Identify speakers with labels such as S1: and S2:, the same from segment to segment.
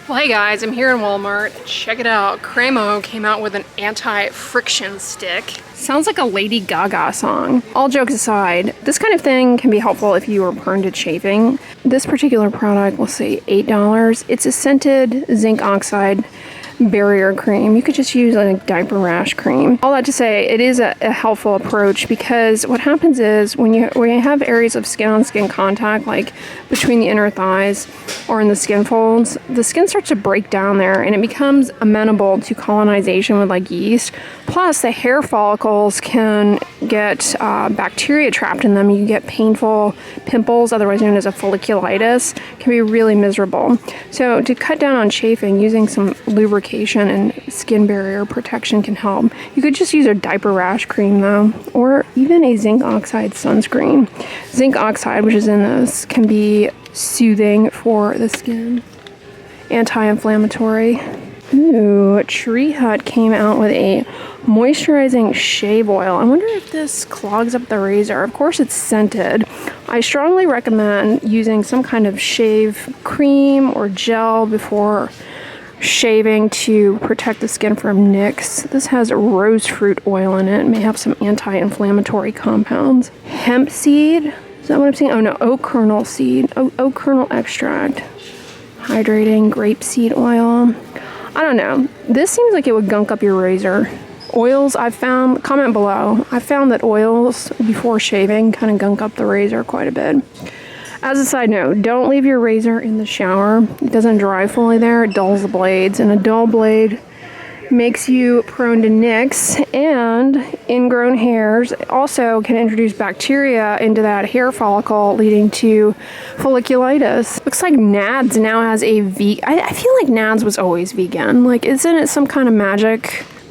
S1: Well, hey guys, I'm here in Walmart. Check it out. Cremo came out with an anti-friction stick. Sounds like a Lady Gaga song. All jokes aside, this kind of thing can be helpful if you are prone to chafing. This particular product will say $8. It's a scented zinc oxide barrier cream. You could just use a diaper rash cream. All that to say, it is a helpful approach because what happens is when you have areas of skin-on-skin contact, like between the inner thighs or in the skin folds, the skin starts to break down there and it becomes amenable to colonization with like yeast. Plus, the hair follicles can get bacteria trapped in them. You get painful pimples, otherwise known as a folliculitis. It can be really miserable. So to cut down on chafing, using some lubrication and skin barrier protection can help. You could just use a diaper rash cream though, or even a zinc oxide sunscreen. Zinc oxide, which is in this, can be soothing for the skin, anti-inflammatory. Ooh, Tree Hut came out with a moisturizing shave oil. I wonder if this clogs up the razor. Of course it's scented. I strongly recommend using some kind of shave cream or gel before shaving to protect the skin from nicks. This has rose fruit oil in it. It may have some anti-inflammatory compounds. Hemp seed, is that what I'm saying? Oh no, oak kernel seed, oak kernel extract. Hydrating grapeseed oil. I don't know. This seems like it would gunk up your razor. Oils I've found, comment below. I found that oils before shaving kind of gunk up the razor quite a bit. As a side note, don't leave your razor in the shower. It doesn't dry fully there. It dulls the blades, and a dull blade makes you prone to nicks and ingrown hairs. It also can introduce bacteria into that hair follicle, leading to folliculitis. Looks like Nads now has a I feel like Nads was always vegan. Like, isn't it some kind of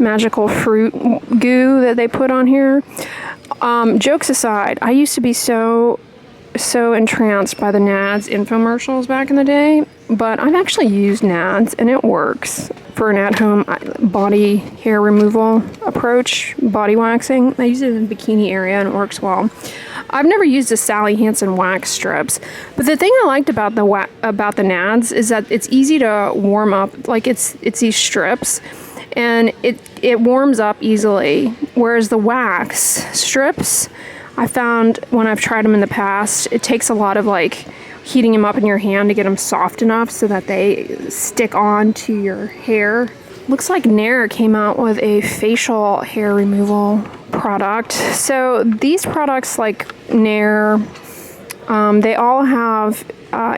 S1: magical fruit goo that they put on here? Jokes aside, I used to be so entranced by the Nads infomercials back in the day, but I've actually used Nads and it works for an at-home body hair removal approach, body waxing. I use it in the bikini area and it works well. I've never used the Sally Hansen wax strips, but the thing I liked about the Nads is that it's easy to warm up. Like it's these strips and it warms up easily, whereas the wax strips, I found when I've tried them in the past, it takes a lot of like heating them up in your hand to get them soft enough so that they stick on to your hair. Looks like Nair came out with a facial hair removal product. So these products like Nair, they all have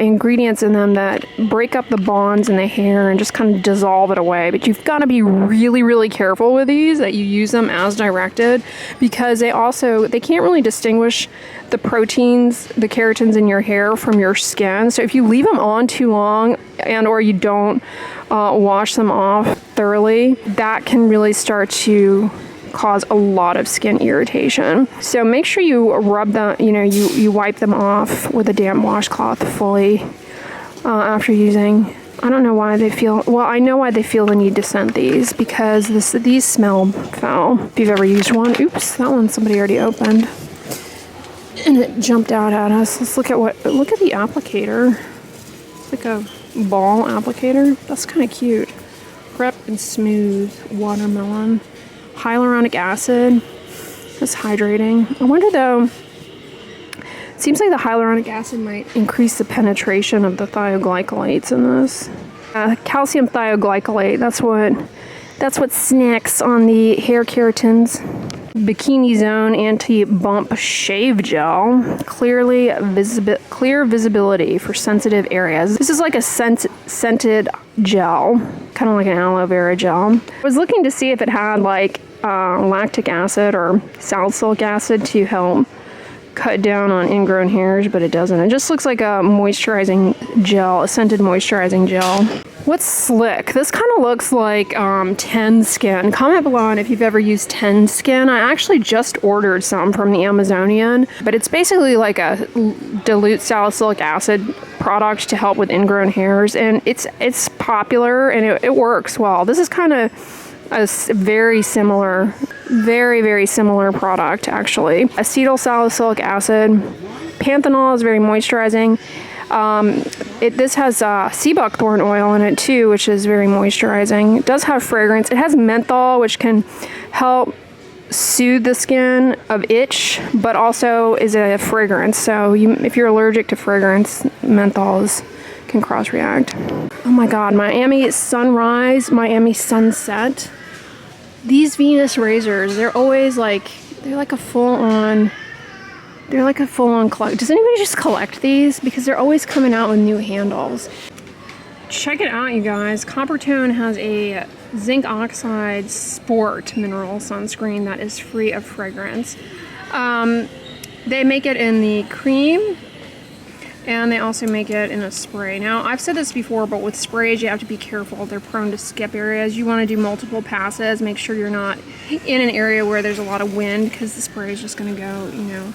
S1: ingredients in them that break up the bonds in the hair and just kind of dissolve it away. But you've got to be really, really careful with these, that you use them as directed, because they can't really distinguish the proteins, the keratins in your hair from your skin. So if you leave them on too long and or you don't wash them off thoroughly, that can really start to cause a lot of skin irritation. So make sure you rub them, you wipe them off with a damp washcloth fully after using. I don't know why they feel, well, I know why they feel the need to scent these, because these smell foul. If you've ever used one, oops, that one somebody already opened. And it jumped out at us. Let's look at the applicator. It's like a ball applicator. That's kind of cute. Prep and smooth watermelon. Hyaluronic acid. That's hydrating. I wonder though, it seems like the hyaluronic acid might increase the penetration of the thioglycolates in this. Calcium thioglycolate, that's what snacks on the hair keratins. Bikini Zone Anti-Bump Shave Gel. Clear visibility for sensitive areas. This is like a scented gel, kind of like an aloe vera gel. I was looking to see if it had like lactic acid or salicylic acid to help cut down on ingrown hairs, but it doesn't. It just looks like a moisturizing gel, a scented moisturizing gel. What's Slick? This kind of looks like Ten Skin. Comment below on if you've ever used Ten Skin. I actually just ordered some from the Amazonian, but it's basically like a dilute salicylic acid product to help with ingrown hairs, and it's popular and it works well. This is kind of a very similar product actually. Acetyl salicylic acid. Panthenol is very moisturizing. This has sea buckthorn oil in it too, which is very moisturizing. It does have fragrance. It has menthol, which can help soothe the skin of itch, but also is a fragrance. So if you're allergic to fragrance, menthols can cross-react. Oh my god, Miami Sunrise, Miami Sunset. These Venus razors, they're like a full-on collect. Does anybody just collect these? Because they're always coming out with new handles. Check it out, you guys. Coppertone has a zinc oxide sport mineral sunscreen that is free of fragrance. They make it in the cream, and they also make it in a spray. Now, I've said this before, but with sprays, you have to be careful. They're prone to skip areas. You want to do multiple passes. Make sure you're not in an area where there's a lot of wind, because the spray is just going to go, you know,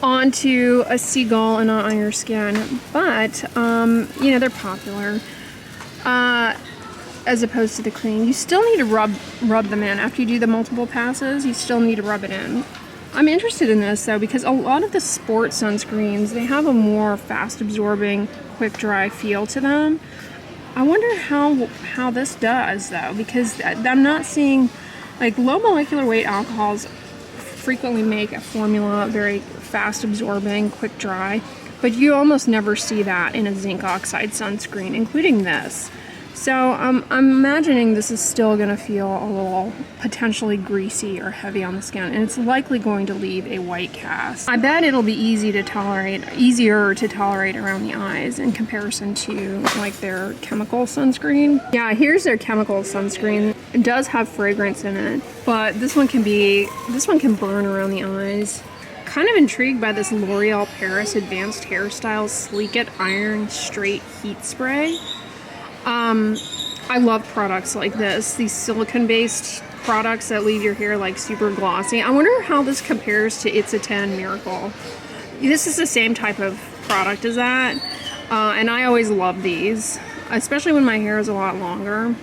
S1: onto a seagull and not on your skin. But, you know, they're popular. As opposed to the cream. You still need to rub them in. After you do the multiple passes, you still need to rub it in. I'm interested in this though, because a lot of the sport sunscreens, they have a more fast absorbing, quick dry feel to them. I wonder how this does though, because I'm not seeing, like, low molecular weight alcohols frequently make a formula very fast absorbing, quick dry, but you almost never see that in a zinc oxide sunscreen, including this. So I'm imagining this is still going to feel a little potentially greasy or heavy on the skin, and it's likely going to leave a white cast. I bet it'll be easier to tolerate around the eyes in comparison to like their chemical sunscreen. Yeah, here's their chemical sunscreen. It does have fragrance in it, but this one can burn around the eyes. Kind of intrigued by this L'Oreal Paris Advanced Hairstyles Sleek It Iron Straight Heat Spray. I love products like this, these silicone-based products that leave your hair like super glossy. I wonder how this compares to It's a 10 Miracle. This is the same type of product as that, and I always love these, especially when my hair is a lot longer.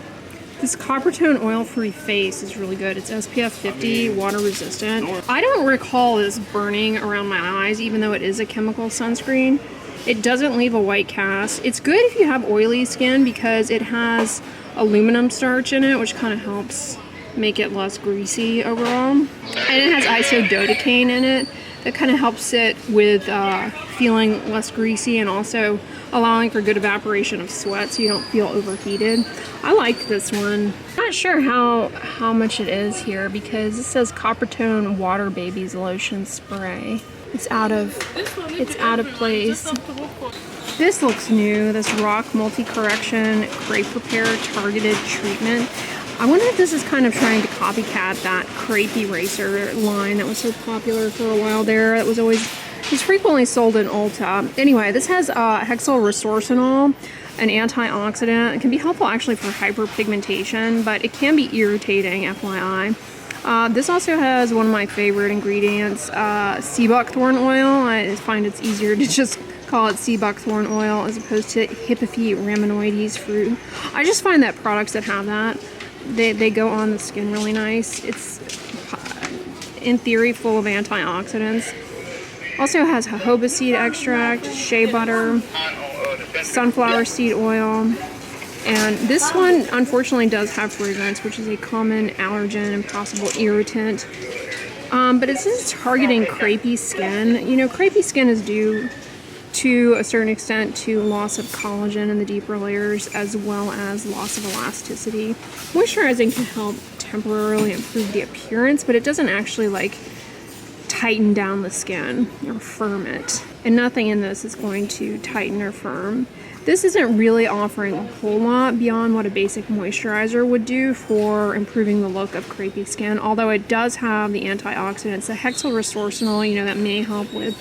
S1: This Coppertone oil-free face is really good. It's SPF 50, water resistant. I don't recall this burning around my eyes, even though it is a chemical sunscreen. It doesn't leave a white cast. It's good if you have oily skin because it has aluminum starch in it, which kind of helps make it less greasy overall. And it has isododecane in it that kind of helps it with feeling less greasy and also allowing for good evaporation of sweat so you don't feel overheated. I like this one. I'm not sure how much it is here because it says Coppertone Water Babies Lotion Spray. It's out of place. This looks new. This Rock Multi-Correction Crepe Repair Targeted Treatment. I wonder if this is kind of trying to copycat that crepe eraser line that was so popular for a while there. It was frequently sold in Ulta. Anyway, this has hexyl resorcinol, an antioxidant. It can be helpful actually for hyperpigmentation, but it can be irritating, FYI. This also has one of my favorite ingredients, sea buckthorn oil. I find it's easier to just call it sea buckthorn oil as opposed to Hippophae raminoides fruit. I just find that products that have that, they go on the skin really nice. It's, in theory, full of antioxidants. Also has jojoba seed extract, shea butter, sunflower seed oil. And this one, unfortunately, does have fragrance, which is a common allergen and possible irritant. But it says targeting crepey skin. You know, crepey skin is due to a certain extent to loss of collagen in the deeper layers, as well as loss of elasticity. Moisturizing can help temporarily improve the appearance, but it doesn't actually, like, tighten down the skin or firm it. And nothing in this is going to tighten or firm. This isn't really offering a whole lot beyond what a basic moisturizer would do for improving the look of crepey skin, although it does have the antioxidants, the hexyl resorcinol, you know, that may help with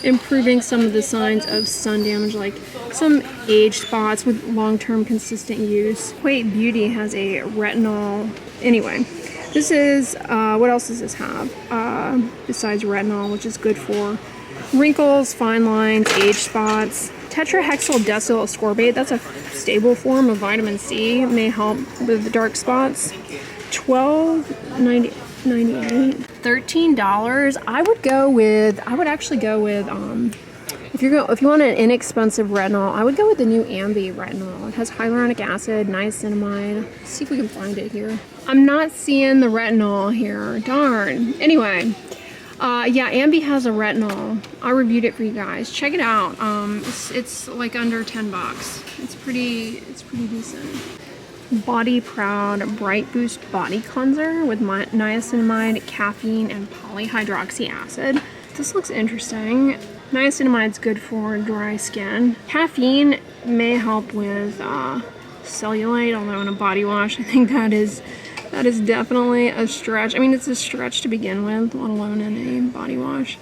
S1: improving some of the signs of sun damage, like some age spots with long-term consistent use. Equate Beauty has a retinol. Anyway, this is, what else does this have? Besides retinol, which is good for wrinkles, fine lines, age spots. Tetrahexyl decyl ascorbate, that's a stable form of vitamin C, may help with the dark spots. $12.98. $13. I would actually go with, if If you want an inexpensive retinol, I would go with the new Ambi retinol. It has hyaluronic acid, niacinamide. Let's see if we can find it here. I'm not seeing the retinol here. Darn. Anyway, yeah, Ambi has a retinol. I reviewed it for you guys. Check it out. It's like under 10 bucks. It's pretty decent. Body Proud Bright Boost Body Cleanser with niacinamide, caffeine, and polyhydroxy acid. This looks interesting. Niacinamide's good for dry skin. Caffeine may help with cellulite, although in a body wash, I think that is definitely a stretch. I mean, it's a stretch to begin with, let alone in a body wash.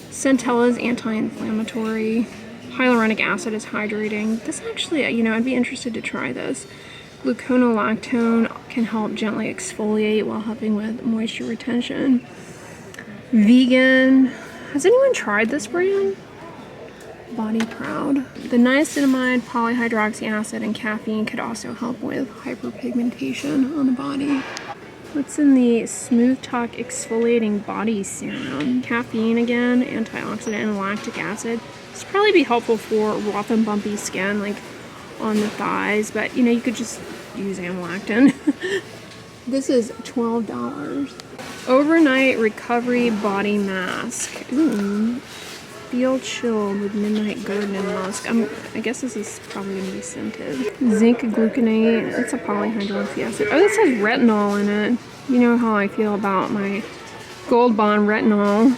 S1: Centella is anti-inflammatory. Hyaluronic acid is hydrating. This actually, you know, I'd be interested to try this. Gluconolactone can help gently exfoliate while helping with moisture retention. Vegan. Has anyone tried this brand? Body Proud. The niacinamide, polyhydroxy acid, and caffeine could also help with hyperpigmentation on the body. What's in the Smooth Talk Exfoliating Body Serum? Caffeine again, antioxidant, and lactic acid. This would probably be helpful for rough and bumpy skin, like on the thighs, but you know, you could just use amlactin. This is $12. Overnight Recovery Body Mask. Ooh. Feel chilled with midnight garden and musk. I guess this is probably going to be scented. Zinc gluconate. It's a polyhydroxy acid. Oh, this has retinol in it. You know how I feel about my Gold Bond retinol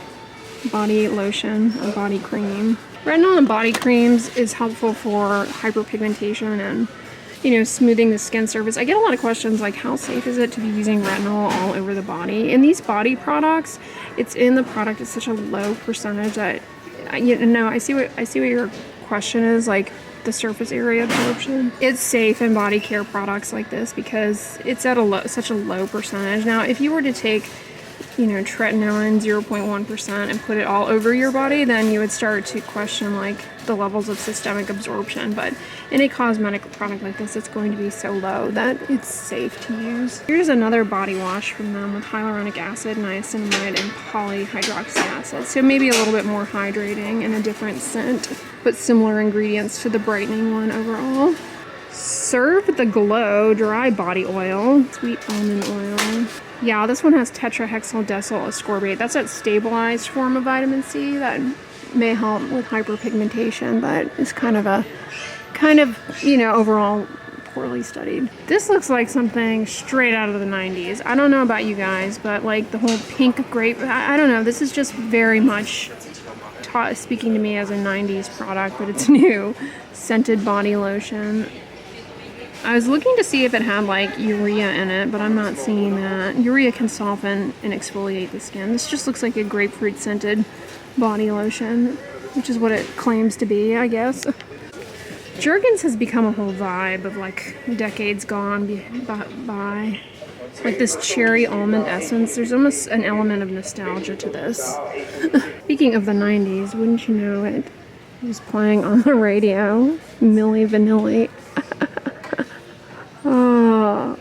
S1: body lotion or body cream. Retinol in body creams is helpful for hyperpigmentation and, you know, smoothing the skin surface. I get a lot of questions like, how safe is it to be using retinol all over the body? In these body products, it's in the product at such a low percentage that, you know, I see what your question is, like the surface area absorption. It's safe in body care products like this because it's at such a low percentage. Now, if you were to take, you know, tretinoin 0.1% and put it all over your body, then you would start to question like the levels of systemic absorption. But in a cosmetic product like this, it's going to be so low that it's safe to use. Here's another body wash from them with hyaluronic acid, niacinamide, and polyhydroxy acid. So maybe a little bit more hydrating and a different scent, but similar ingredients to the brightening one overall. Serve the Glow Dry Body Oil, sweet almond oil. Yeah, this one has tetrahexyldecyl ascorbate. That's that stabilized form of vitamin C that may help with hyperpigmentation, but it's kind of, you know, overall poorly studied. This looks like something straight out of the 90s. I don't know about you guys, but like the whole pink grape, I don't know. This is just very much speaking to me as a 90s product, but it's new. Scented body lotion. I was looking to see if it had like urea in it, but I'm not seeing that. Urea can soften and exfoliate the skin. This just looks like a grapefruit scented body lotion, which is what it claims to be, I guess. Jergens has become a whole vibe of like decades gone by. Like this cherry almond essence. There's almost an element of nostalgia to this. Speaking of the 90s, wouldn't you know it? It was playing on the radio. Milli Vanilli. Oh,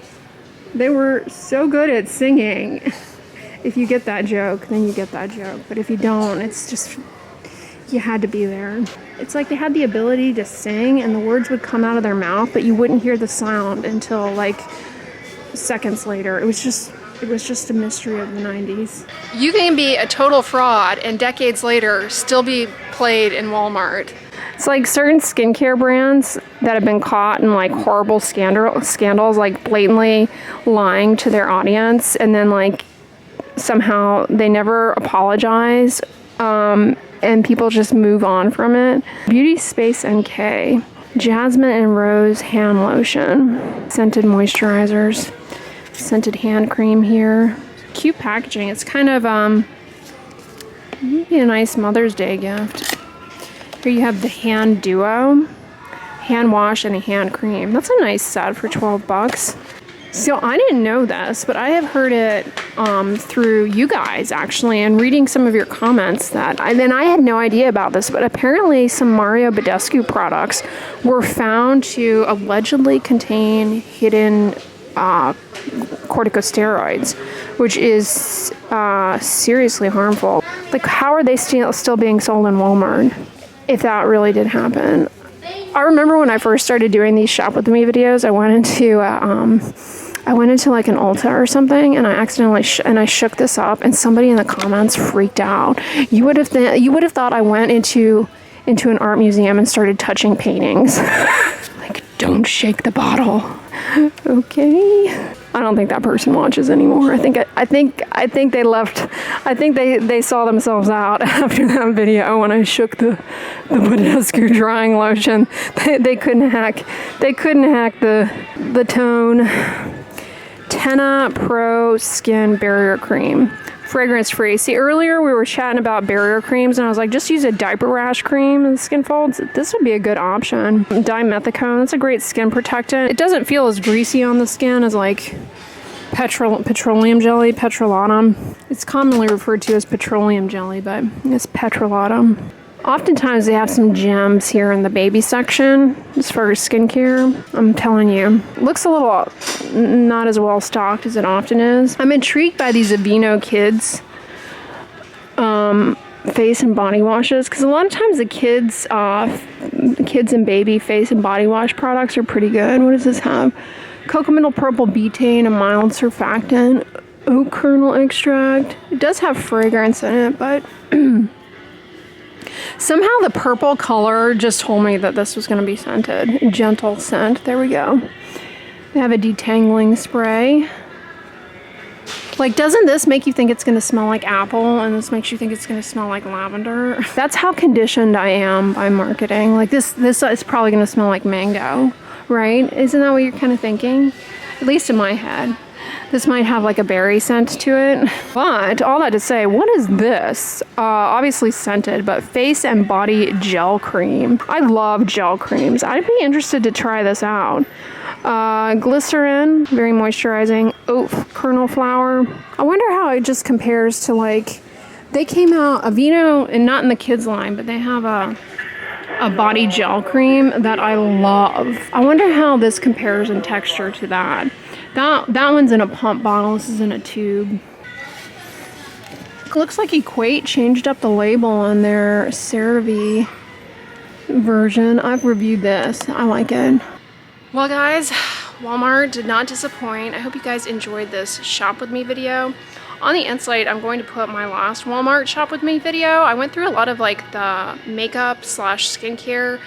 S1: they were so good at singing. If you get that joke, then you get that joke. But if you don't, it's just, you had to be there. It's like they had the ability to sing and the words would come out of their mouth, but you wouldn't hear the sound until like seconds later. It was just a mystery of the 90s. You can be a total fraud and decades later still be played in Walmart. It's like certain skincare brands that have been caught in like horrible scandals, like blatantly lying to their audience, and then like somehow they never apologize, and people just move on from it. Beauty Space NK, Jasmine and Rose hand lotion, scented moisturizers, scented hand cream here. Cute packaging. It's kind of maybe a nice Mother's Day gift. Here you have the Hand Duo, hand wash and a hand cream. That's a nice set for 12 bucks. So I didn't know this, but I have heard it through you guys actually, and reading some of your comments that I had no idea about this, but apparently some Mario Badescu products were found to allegedly contain hidden corticosteroids, which is seriously harmful. Like, how are they still being sold in Walmart? if that really did happen. I remember when I first started doing these shop with me videos, I went into like an Ulta or something, and I accidentally I shook this up, and somebody in the comments freaked out. You would have thought I went into an art museum and started touching paintings. Like, don't shake the bottle. Okay. I don't think that person watches anymore. I think they left. I think they saw themselves out after that video when I shook the Badescu drying lotion. They couldn't hack the tone. Tena Pro Skin Barrier Cream. Fragrance free. See, earlier we were chatting about barrier creams, and I was like, just use a diaper rash cream and skin folds. This would be a good option. Dimethicone, that's a great skin protectant. It doesn't feel as greasy on the skin as like petroleum jelly, petrolatum. It's commonly referred to as petroleum jelly, but it's petrolatum. Oftentimes they have some gems here in the baby section as far as skincare. I'm telling you, looks a little not as well stocked as it often is. I'm intrigued by these Aveeno Kids face and body washes, because a lot of times the kids and baby face and body wash products are pretty good. What does this have? Cocoa purple betaine, a mild surfactant, oat kernel extract. It does have fragrance in it, but somehow the purple color just told me that this was going to be scented. Gentle scent. There we go. They have a detangling spray. Like, doesn't this make you think it's going to smell like apple, and this makes you think it's going to smell like lavender? That's how conditioned I am by marketing. Like, this is probably going to smell like mango, right? Isn't that what you're kind of thinking? At least in my head. This might have like a berry scent to it. But all that to say, what is this? Obviously scented, but face and body gel cream. I love gel creams. I'd be interested to try this out. Glycerin, very moisturizing. Oat kernel flour. I wonder how it just compares to, like, they came out, Aveeno, and not in the kids line, but they have a body gel cream that I love. I wonder how this compares in texture to that. That one's in a pump bottle. This is in a tube. It looks like Equate changed up the label on their CeraVe version. I've reviewed this. I like it. Well, guys, Walmart did not disappoint. I hope you guys enjoyed this shop with me video. On the inside, I'm going to put my last Walmart shop with me video. I went through a lot of like the makeup / skincare,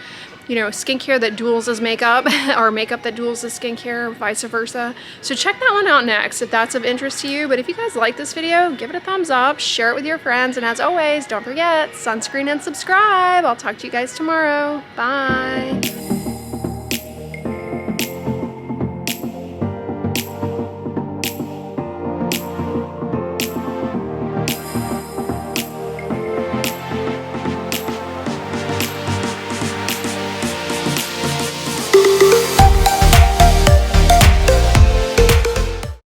S1: you know, skincare that duels as makeup or makeup that duels as skincare, vice versa. So check that one out next if that's of interest to you. But if you guys like this video, give it a thumbs up, share it with your friends, and as always, don't forget, sunscreen and subscribe. I'll talk to you guys tomorrow. Bye.